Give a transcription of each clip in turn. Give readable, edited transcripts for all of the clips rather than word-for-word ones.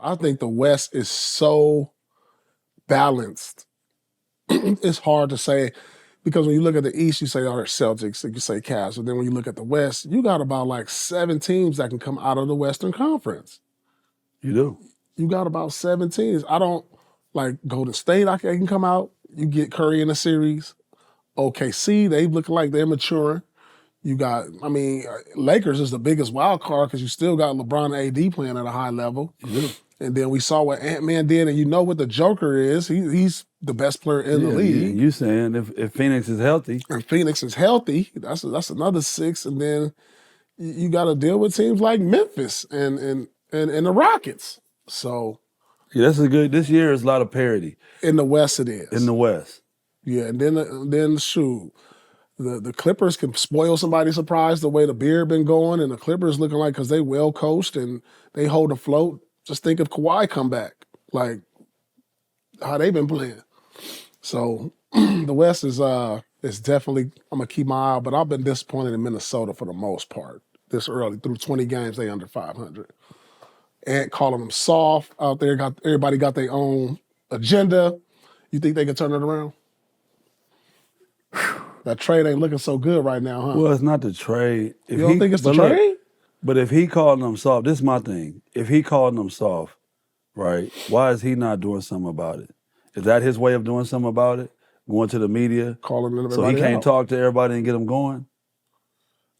I think the West is so balanced. It's hard to say because when you look at the East, you say, oh, there's Celtics, you say Cavs. But then when you look at the West, you got about like 7 teams that can come out of the Western Conference. You do. You got about 7 teams. I don't like Golden State, I can come out. You get Curry in a series. OKC, they look like they're maturing. You got, Lakers is the biggest wild card because you still got LeBron and AD playing at a high level. You do. And then we saw what Ant-Man did, and you know what the Joker is. He's the best player in the league. You saying if Phoenix is healthy. And Phoenix is healthy, that's another 6. And then you got to deal with teams like Memphis and the Rockets. So yeah, this year is a lot of parity. In the West it is. In the West. Yeah, and then shoot. The Clippers can spoil somebody's surprise the way the beard been going, and the Clippers looking like because they well coached and they hold afloat. Just think if Kawhi come back, like how they been playing. So the West is definitely, I'm gonna keep my eye out, but I've been disappointed in Minnesota for the most part. This early through 20 games, they under 500. And calling them soft out there. Everybody got their own agenda. You think they can turn it around? That trade ain't looking so good right now, huh? Well, it's not the trade. You don't think it's the trade? But if he calling them soft, this is my thing. If he calling them soft, right, why is he not doing something about it? Is that his way of doing something about it? Going to the media? Calling everybody so he can't out. Talk to everybody and get them going?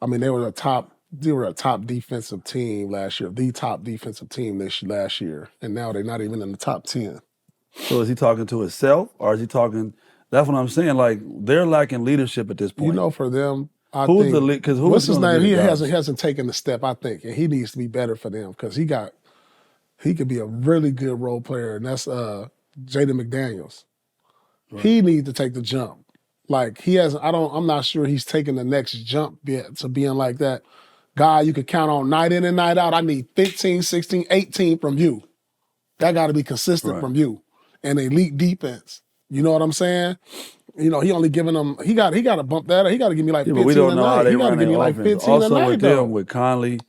I mean, they were a top defensive team last year, the top defensive team last year, and now they're not even in the top 10. So is he talking to himself, or is he talking? That's what I'm saying. Like they're lacking leadership at this point. You know, for them, who's what's his name? He hasn't taken the step. I think, and he needs to be better for them because he could be a really good role player, and that's Jaden McDaniels. Right. He needs to take the jump. Like he hasn't. I'm not sure he's taking the next jump yet to being like that guy you could count on night in and night out. I need 15, 16, 18 from you. That got to be consistent from you. And elite defense. You know what I'm saying? You know, he only giving them, he got to bump that. He got to give me like 15 but we don't a know night. How they he got to run give me their like offense. 15 also a night, with though. them, with Conley,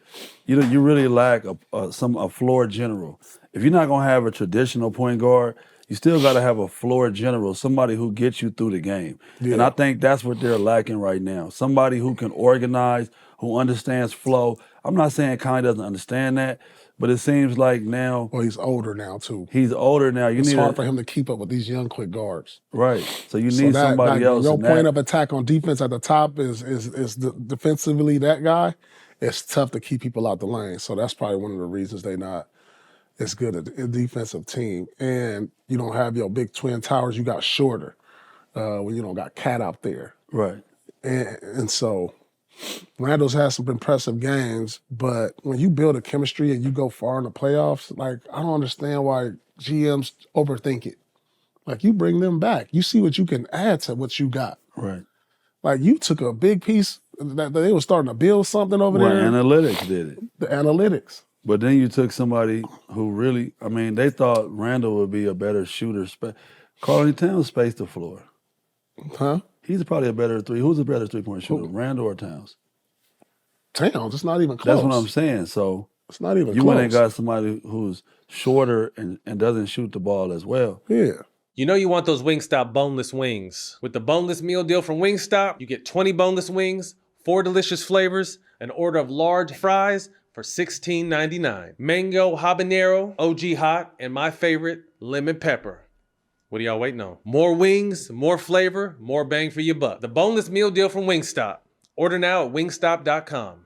you really lack a floor general. If you're not going to have a traditional point guard, you still got to have a floor general, somebody who gets you through the game. Yeah. And I think that's what they're lacking right now. Somebody who can organize, who understands flow. I'm not saying Conley doesn't understand that, but it seems like now... Well, he's older now, too. He's older now. It's hard for him to keep up with these young, quick guards. Right. So you need somebody else. Your point of attack on defense at the top is defensively that guy. It's tough to keep people out the lane. So that's probably one of the reasons they're not as good at a defensive team. And you don't have your big twin towers. You got shorter when you don't got Cat out there. Right. And so... Randle's had some impressive games, but when you build a chemistry and you go far in the playoffs, like, I don't understand why GMs overthink it. Like, you bring them back. You see what you can add to what you got. Right. Like, you took a big piece that they were starting to build something over there. Analytics did it. The analytics. But then you took somebody who really, they thought Randle would be a better shooter. Karl-Anthony Towns spaced the floor. Huh? He's probably a better Who's a better three-point shooter, Randle or Towns? Towns. It's not even close. That's what I'm saying. So it's not even close. You went and got somebody who's shorter and doesn't shoot the ball as well. Yeah. You know you want those Wingstop boneless wings. With the boneless meal deal from Wingstop, you get 20 boneless wings, 4 delicious flavors, an order of large fries for $16.99. Mango habanero, OG hot, and my favorite, lemon pepper. What are y'all waiting on? More wings, more flavor, more bang for your buck. The boneless meal deal from Wingstop. Order now at wingstop.com.